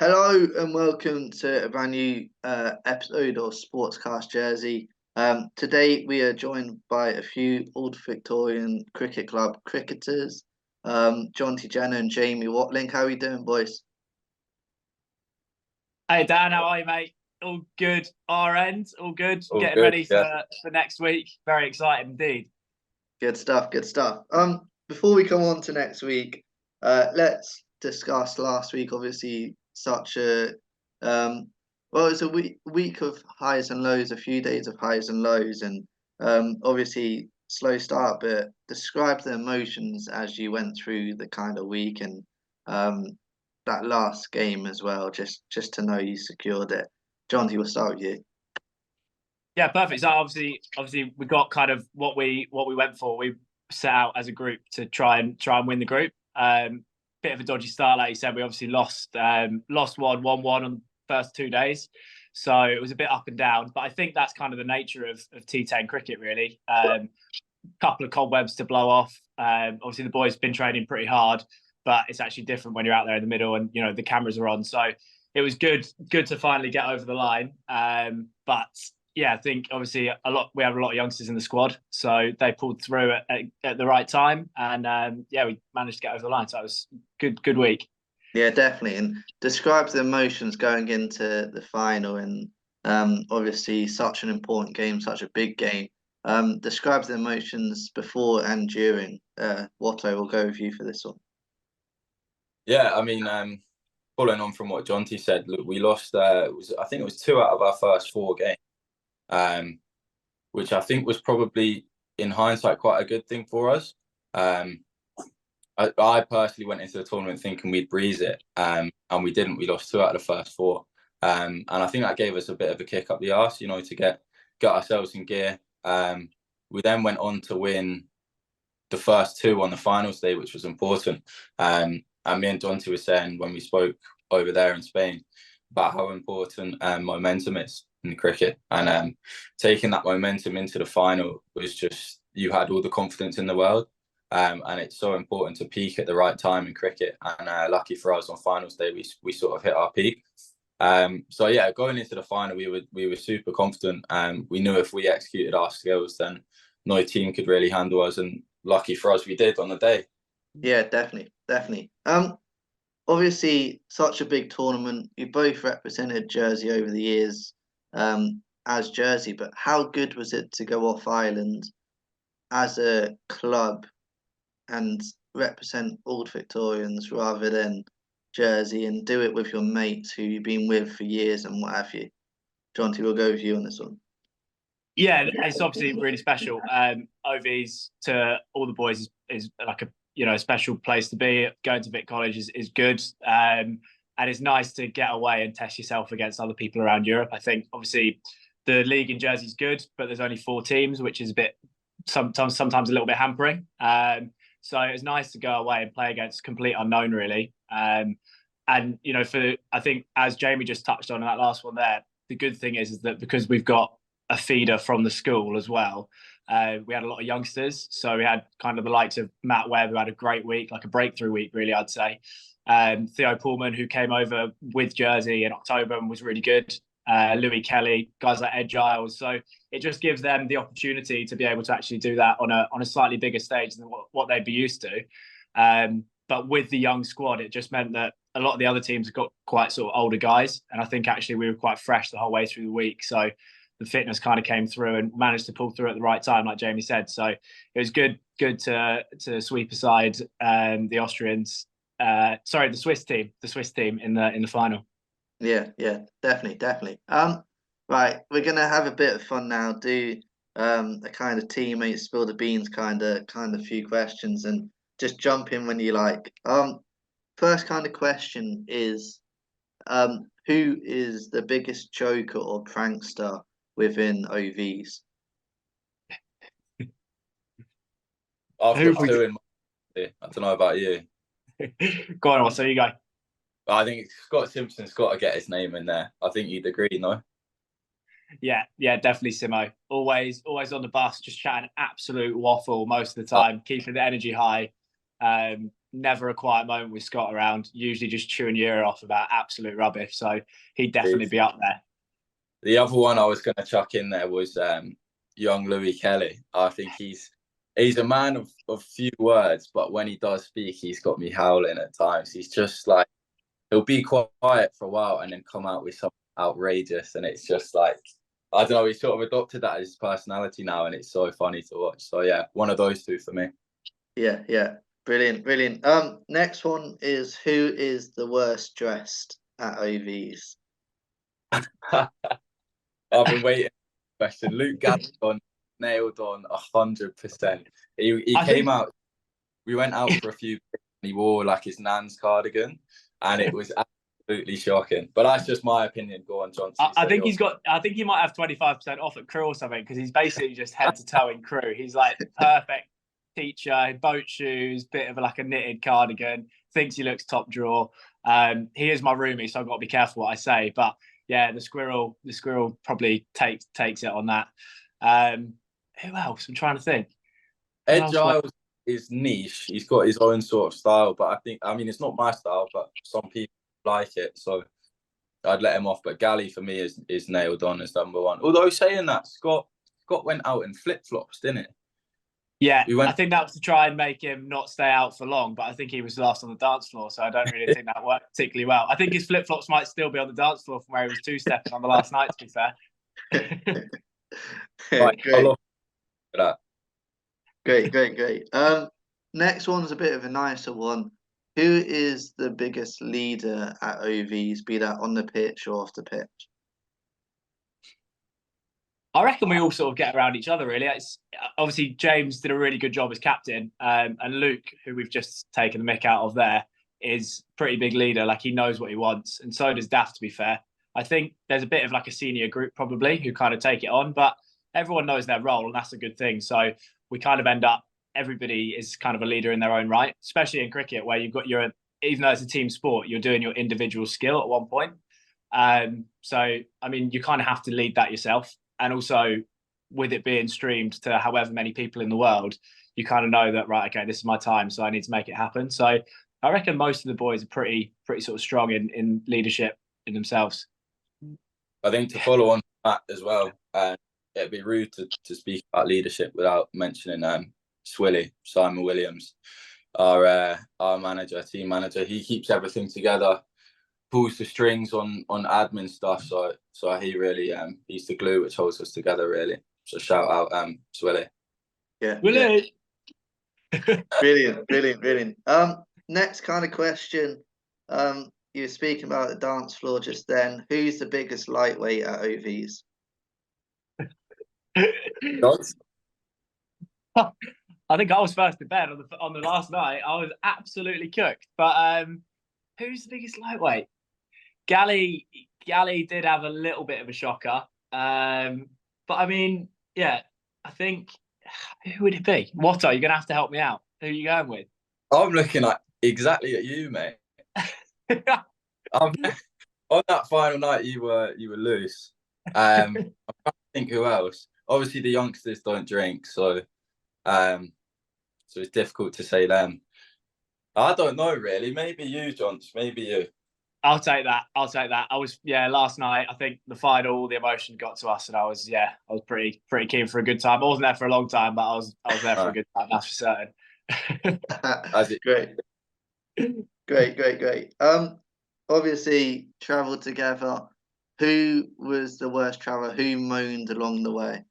Hello and welcome to a brand new episode of Sportscast Jersey. Today we are joined by a few Old Victorian Cricket Club cricketers, Jonty, Jenna and Jamie Watling. How are you doing, boys? Hey Dan, how are you, mate? All good. Our end, all good. All Getting good, ready yeah. for next week. Very excited indeed. Good stuff, good stuff. Before we come on to next week, let's discuss last week. Obviously, such a well, it was a week of highs and lows, a few days of highs and lows, and obviously slow start. But describe the emotions as you went through the kind of week and um, that last game as well. Just to know you secured it. Jonty, we'll start with you. Yeah, perfect. So obviously we got kind of what we went for. We set out as a group to try and win the group. Bit of a dodgy start, like you said. We obviously lost 1-1 on the first 2 days. So it was a bit up and down. But I think that's kind of the nature of T10 cricket, really. Couple of cobwebs to blow off. Obviously the boys been training pretty hard, but it's actually different when you're out there in the middle and the cameras are on. So it was good to finally get over the line. But yeah, I think obviously we have a lot of youngsters in the squad, so they pulled through at the right time, and we managed to get over the line. So it was good week. Yeah, definitely. And describe the emotions going into the final and obviously such an important game, such a big game. Describe the emotions before and during. Watto, will go with you for this one. Yeah, I mean, following on from what Jonty said, look, we lost. I think it was 2 out of our first 4 games, which I think was probably, in hindsight, quite a good thing for us. I personally went into the tournament thinking we'd breeze it, and we didn't. We lost 2 out of the first 4, and I think that gave us a bit of a kick up the arse, to get ourselves in gear. We then went on to win the first 2 on the finals day, which was important. And me and Jonty were saying when we spoke over there in Spain about how important momentum is in cricket, and taking that momentum into the final was just, you had all the confidence in the world. And it's so important to peak at the right time in cricket. And lucky for us, on finals day, we sort of hit our peak. So yeah, going into the final, we were super confident, and we knew if we executed our skills, then no team could really handle us. And lucky for us, we did on the day. Yeah, definitely. Obviously, such a big tournament. You both represented Jersey over the years, as Jersey. But how good was it to go off island as a club and represent Old Victorians rather than Jersey, and do it with your mates who you've been with for years and what have you? Jonty, we'll go with you on this one. Yeah, it's obviously really special. OVs to all the boys is like a special place to be. Going to Vic College is good, and it's nice to get away and test yourself against other people around Europe. I think obviously the league in Jersey is good, but there's only 4 teams, which is a bit sometimes a little bit hampering. So it's nice to go away and play against complete unknown, really. And I think, as Jamie just touched on in that last one there, the good thing is that because we've got a feeder from the school as well, we had a lot of youngsters. So we had kind of the likes of Matt Webb, who had a great week, like a breakthrough week, really, I'd say. Theo Pullman, who came over with Jersey in October and was really good. Louis Kelly, guys like Ed Giles. So it just gives them the opportunity to be able to actually do that on a slightly bigger stage than what they'd be used to. But with the young squad, it just meant that a lot of the other teams have got quite sort of older guys. And I think actually we were quite fresh the whole way through the week. So the fitness kind of came through and managed to pull through at the right time, like Jamie said. So it was good to sweep aside the Austrians. The Swiss team in the final. Yeah, definitely. Right, we're gonna have a bit of fun now. Do a kind of teammates spill the beans kind of few questions, and just jump in when you like. First kind of question is, who is the biggest joker or prankster within OVs? After 2 in, I don't know about you. Go on, so you go. I think Scott Simpson's got to get his name in there. I think you'd agree, no? Yeah, definitely Simo. Always on the bus, just chatting absolute waffle most of the time, keeping the energy high. never a quiet moment with Scott around. Usually just chewing your ear off about absolute rubbish. So he'd definitely be up there. The other one I was going to chuck in there was young Louis Kelly. I think he's a man of few words, but when he does speak, he's got me howling at times. He's just like, he'll be quiet for a while and then come out with something outrageous, and it's just like, I don't know, he's sort of adopted that as his personality now, and it's so funny to watch. So yeah, one of those two for me. Yeah. Brilliant. Next one is, who is the worst dressed at OVs? I've been waiting for the question. Luke Gallagher nailed on 100%. He came out, we went out for a few days and he wore like his nan's cardigan, and it was absolutely shocking. But that's just my opinion. Go on, Jonty. I think he might have 25% off at Crew or something, because he's basically just head to toe in Crew. He's like perfect teacher, boat shoes, bit of like a knitted cardigan, thinks he looks top drawer. He is my roomie, so I've got to be careful what I say. But yeah, the squirrel probably takes it on that. Who else? I'm trying to think. Ed Giles is niche. He's got his own sort of style, but I mean, it's not my style, but some people like it, so I'd let him off. But Gally for me is nailed on as number one. Although saying that, Scott went out in flip flops, didn't it? Yeah, I think that was to try and make him not stay out for long, but I think he was last on the dance floor, so I don't really think that worked particularly well. I think his flip flops might still be on the dance floor from where he was two-stepping on the last night, to be fair. Right, Great. That. Great. Next one's a bit of a nicer one. Who is the biggest leader at OVs, be that on the pitch or off the pitch? I reckon we all sort of get around each other, really. It's obviously James did a really good job as captain, and Luke, who we've just taken the mick out of there, is pretty big leader. Like, he knows what he wants, and so does Daft, to be fair. I think there's a bit of like a senior group probably who kind of take it on, but everyone knows their role, and that's a good thing. So we kind of end up, everybody is kind of a leader in their own right, especially in cricket, where you've got even though it's a team sport, you're doing your individual skill at one point. So, I mean, you kind of have to lead that yourself. And also, with it being streamed to however many people in the world, you kind of know that, right, okay, this is my time, so I need to make it happen. So I reckon most of the boys are pretty sort of strong in leadership in themselves. I think to follow on that as well, it'd be rude to speak about leadership without mentioning Swilly, Simon Williams, our team manager. He keeps everything together, pulls the strings on admin stuff. So he really he's the glue which holds us together, really. So shout out Swilly. Yeah. Willie. Yeah. Brilliant. Next kind of question. You were speaking about the dance floor just then. Who's the biggest lightweight at OVs? I think I was first in bed on the last night. I was absolutely cooked. But who's the biggest lightweight? Gally did have a little bit of a shocker. But I mean, yeah, I think, who would it be? Watto, you're gonna have to help me out. Who are you going with? I'm looking exactly at you, mate. On that final night, you were loose. I'm trying to think who else. Obviously, the youngsters don't drink, so it's difficult to say them. I don't know, really. Maybe you, John. Maybe you. I'll take that. I was, last night, I think the final, the emotion got to us, and I was pretty keen for a good time. I wasn't there for a long time, but I was there for a good time, that's for certain. As it Great. Obviously travelled together. Who was the worst traveller? Who moaned along the way?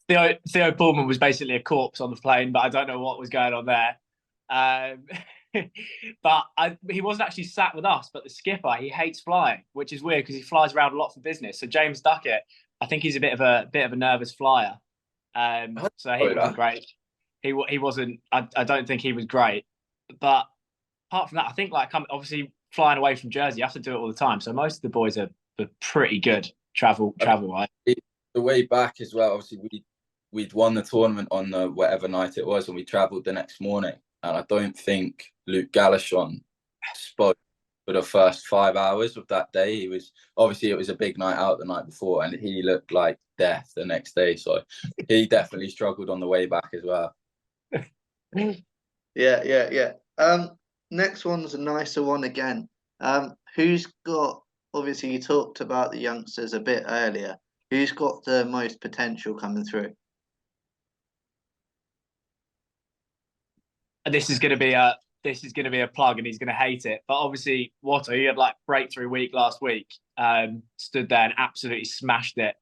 Theo Pullman was basically a corpse on the plane, but I don't know what was going on there. But he wasn't actually sat with us, but the skipper, he hates flying, which is weird because he flies around a lot for business. So James Duckett, I think he's a bit of a nervous flyer. So he wasn't great. He wasn't. I don't think he was great. But apart from that, I think obviously flying away from Jersey, you have to do it all the time. So most of the boys are pretty good travel wise. The way back as well. Obviously, we'd won the tournament on the whatever night it was, and we travelled the next morning. And I don't think Luke Galashon spoke for the first 5 hours of that day. It was a big night out the night before, and he looked like death the next day. So he definitely struggled on the way back as well. Yeah. Next one's a nicer one again. Who's got, obviously you talked about the youngsters a bit earlier. Who's got the most potential coming through? This is going to be a plug, and he's going to hate it. But obviously, Watto, he had like breakthrough week last week. Stood there and absolutely smashed it.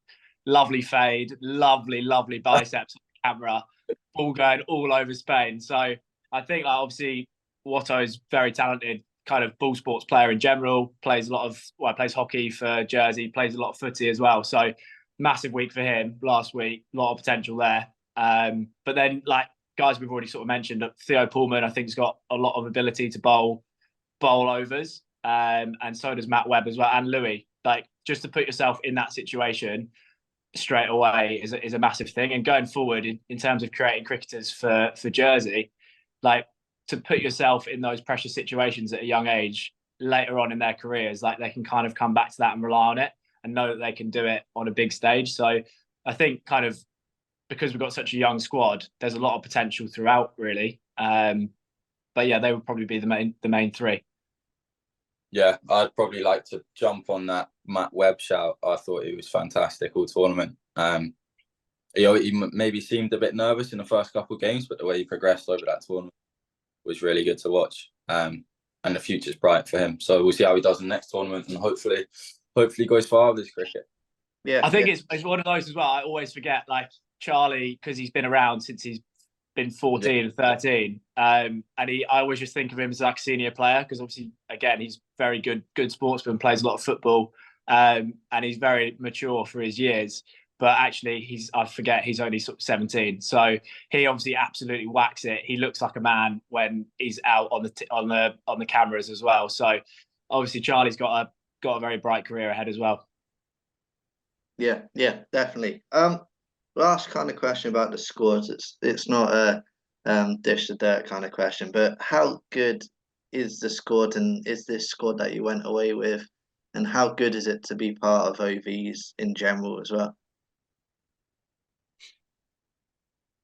Lovely fade, lovely biceps on camera, ball going all over Spain. So I think like, obviously Watto is very talented, kind of ball sports player in general. Plays plays hockey for Jersey, plays a lot of footy as well. So massive week for him last week. A lot of potential there. But then like guys we've already sort of mentioned, Theo Pullman, I think, has got a lot of ability to bowl overs, and so does Matt Webb as well, and Louis. Like, just to put yourself in that situation straight away is a massive thing. And going forward, in terms of creating cricketers for Jersey, like to put yourself in those pressure situations at a young age later on in their careers, like they can kind of come back to that and rely on it and know that they can do it on a big stage. So I think kind of because we've got such a young squad, there's a lot of potential throughout, really. But yeah, they would probably be the main three. Yeah, I'd probably like to jump on that Matt Webb shout. I thought he was fantastic all tournament. He maybe seemed a bit nervous in the first couple of games, but the way he progressed over that tournament was really good to watch. And the future's bright for him. So we'll see how he does in the next tournament, and hopefully goes far with his cricket. Yeah, I think it's one of those as well. I always forget, like Charlie, because he's been around since he's been 14 and 13. And I always just think of him as like a senior player, because obviously, again, he's very good sportsman, plays a lot of football, and he's very mature for his years. But actually, I forget he's only sort of 17. So he obviously absolutely whacks it. He looks like a man when he's out on the cameras as well. So obviously, Charlie's got a very bright career ahead as well. Yeah, definitely. Last kind of question about the scores. It's not a dish to dirt kind of question, but how good is the squad, and is this squad that you went away with, and how good is it to be part of OVs in general as well?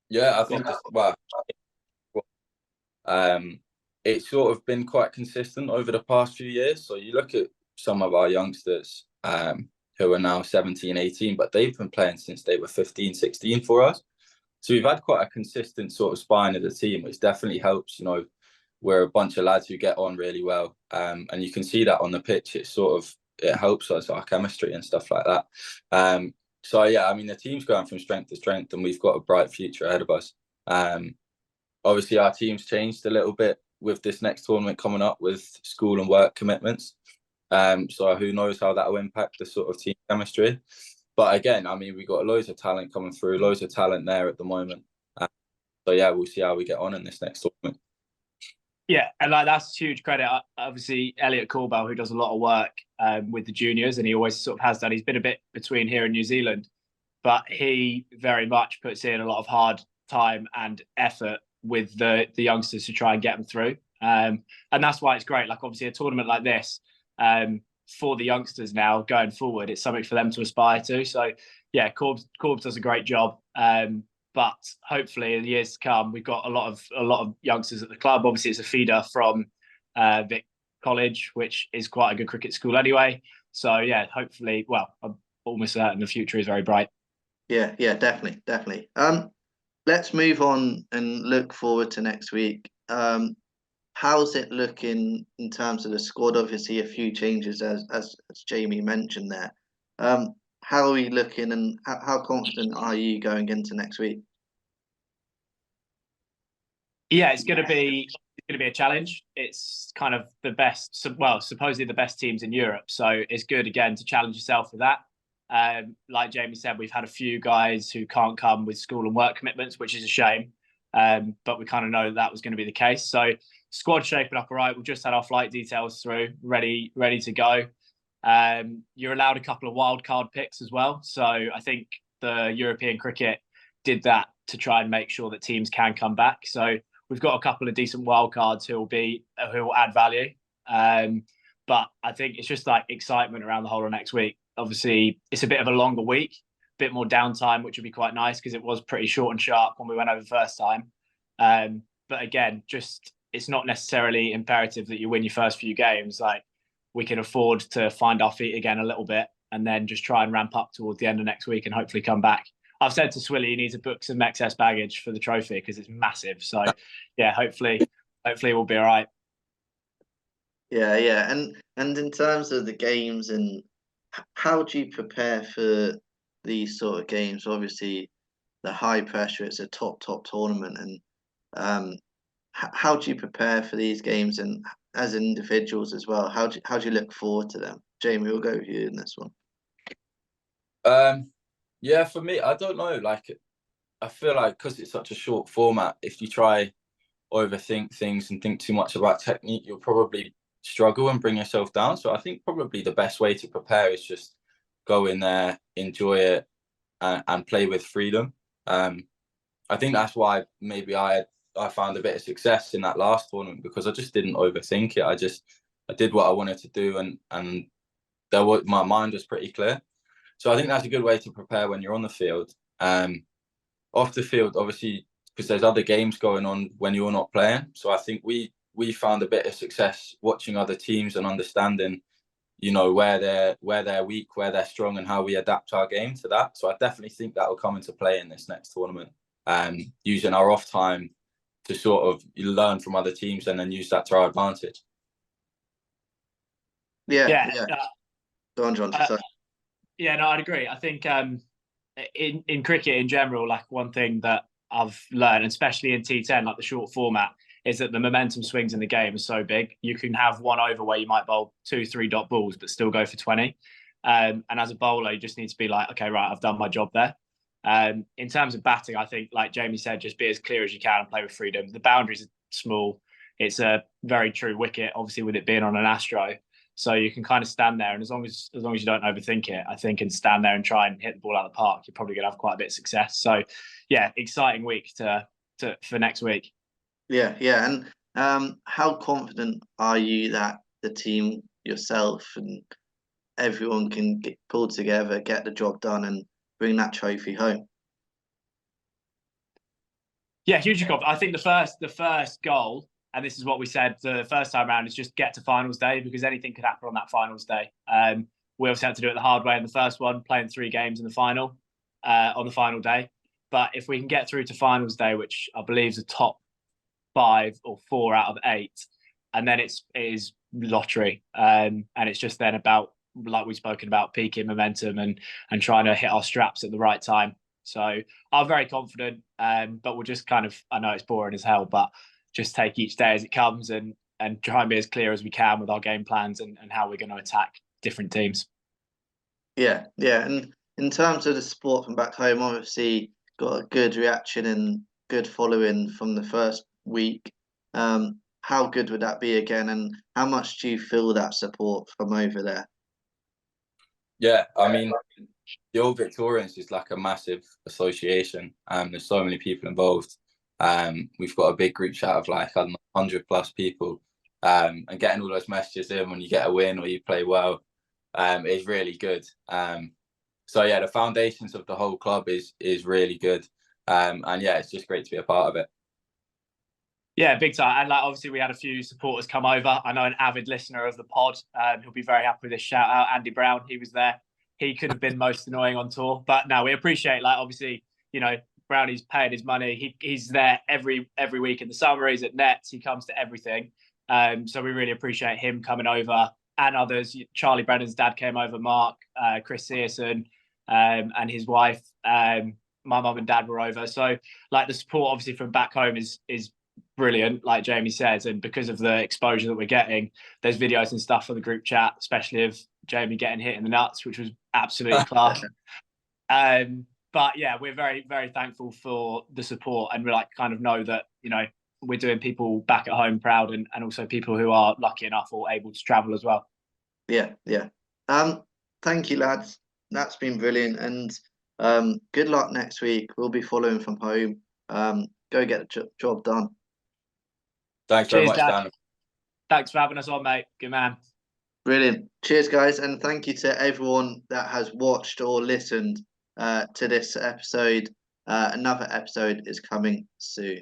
Yeah, I think it's sort of been quite consistent over the past few years. So you look at some of our youngsters who are now 17, 18, but they've been playing since they were 15, 16 for us. So we've had quite a consistent sort of spine of the team, which definitely helps. You know, we're a bunch of lads who get on really well. And you can see that on the pitch. It helps us, our chemistry and stuff like that. So yeah, I mean, the team's going from strength to strength, and we've got a bright future ahead of us. Obviously, our team's changed a little bit with this next tournament coming up with school and work commitments. So who knows how that will impact the sort of team chemistry. But again, I mean, we've got loads of talent coming through, loads of talent there at the moment. So yeah, we'll see how we get on in this next tournament. Yeah, and like that's huge credit. Obviously, Elliot Corbell, who does a lot of work with the juniors, and he always sort of has done. He's been a bit between here and New Zealand, but he very much puts in a lot of hard time and effort with the youngsters to try and get them through. And that's why it's great. Like obviously, a tournament like this for the youngsters now going forward, it's something for them to aspire to. So yeah, Corbs does a great job. But hopefully in the years to come, we've got a lot of youngsters at the club. Obviously, it's a feeder from Vic College, which is quite a good cricket school anyway. So yeah, hopefully, well, I'm almost certain the future is very bright. Yeah, definitely. Let's move on and look forward to next week. How's it looking in terms of the squad? Obviously, a few changes as Jamie mentioned there. How are we looking, and how confident are you going into next week? Yeah, it's going to be a challenge. It's kind of the best, well, supposedly the best teams in Europe. So it's good again to challenge yourself with that. Like Jamie said, we've had a few guys who can't come with school and work commitments, which is a shame. But we kind of know that was going to be the case. So squad shaping up all right. We've just had our flight details through, ready to go. You're allowed a couple of wild card picks as well. So I think the European cricket did that to try and make sure that teams can come back. So we've got a couple of decent wild cards who will add value. But I think it's just like excitement around the whole of next week. Obviously, it's a bit of a longer week, a bit more downtime, which would be quite nice because it was pretty short and sharp when we went over the first time. But again, just it's not necessarily imperative that you win your first few games. Like, we can afford to find our feet again a little bit and then just try and ramp up towards the end of next week and hopefully come back. I've said to Swilly, you need to book some excess baggage for the trophy because it's massive. So yeah, hopefully we'll be all right. Yeah, yeah. And in terms of the games, and how do you prepare for these sort of games? Obviously, the high pressure, it's a top tournament, and how do you prepare for these games, and as individuals as well? How do you look forward to them? Jamie, we'll go with you in this one. Yeah, for me, I don't know. Like, I feel like because it's such a short format, if you try overthink things and think too much about technique, you'll probably struggle and bring yourself down. So I think probably the best way to prepare is just go in there, enjoy it, and play with freedom. I think that's why maybe I found a bit of success in that last tournament, because I just didn't overthink it. I did what I wanted to do, and my mind was pretty clear. So I think that's a good way to prepare when you're on the field. Off the field, obviously, because there's other games going on when you're not playing. So I think we found a bit of success watching other teams and understanding, where they're weak, where they're strong, and how we adapt our game to that. So I definitely think that will come into play in this next tournament. Using our off time to sort of learn from other teams and then use that to our advantage. Yeah. Go on, John. Yeah, no, I'd agree. I think in cricket in general, like, one thing that I've learned, especially in T10, like the short format, is that the momentum swings in the game are so big. You can have one over where you might bowl 2-3 dot balls, but still go for 20. And as a bowler, you just need to be like, okay, right, I've done my job there. In terms of batting, I think, like Jamie said, just be as clear as you can and play with freedom. The boundaries are small. It's a very true wicket, obviously, with it being on an Astro. So you can kind of stand there, and as long as you don't overthink it, I think, and stand there and try and hit the ball out of the park, you're probably going to have quite a bit of success. So yeah, exciting week for next week. Yeah. And how confident are you that the team, yourself and everyone, can get pulled together, get the job done, and bring that trophy home? Yeah, hugely confident. I think the first goal, and this is what we said the first time around, is just get to finals day, because anything could happen on that finals day. We obviously had to do it the hard way in the first one, playing 3 games in the final on the final day. But if we can get through to finals day, which I believe is a top 5 or 4 out of 8, and then it is lottery, and it's just then about, like we've spoken about, peaking momentum and trying to hit our straps at the right time. So I'm very confident, but we'll just kind of, I know it's boring as hell, but just take each day as it comes and try and be as clear as we can with our game plans and how we're going to attack different teams. Yeah. And in terms of the support from back home, obviously got a good reaction and good following from the first week. How good would that be again, and how much do you feel that support from over there? Yeah, I mean, the old Victorians is like a massive association. There's so many people involved. We've got a big group chat of like 100+ people, and getting all those messages in when you get a win or you play well is really good. So yeah, the foundations of the whole club is really good, and yeah, it's just great to be a part of it. Yeah, big time. And like, obviously, we had a few supporters come over. I know an avid listener of the pod, who'll be very happy with this shout out. Andy Brown, he was there. He could have been most annoying on tour, but no, we appreciate, like, obviously, Brownie's paying his money. He's there every week in the summer. He's at Nets. He comes to everything. So we really appreciate him coming over, and others. Charlie Brennan's dad came over, Mark, Chris Searson, and his wife. My mum and dad were over. So like, the support obviously from back home is brilliant, like Jamie says, and because of the exposure that we're getting, there's videos and stuff for the group chat, especially of Jamie getting hit in the nuts, which was absolutely class. But yeah, we're very, very thankful for the support, and we like kind of know that we're doing people back at home proud, and also people who are lucky enough or able to travel as well. Yeah. Thank you, lads. That's been brilliant, and good luck next week. We'll be following from home. Go get the job done. Thanks very much, Dad. Dan. Thanks for having us on, mate. Good man. Brilliant. Cheers, guys, and thank you to everyone that has watched or listened to this episode. Another episode is coming soon.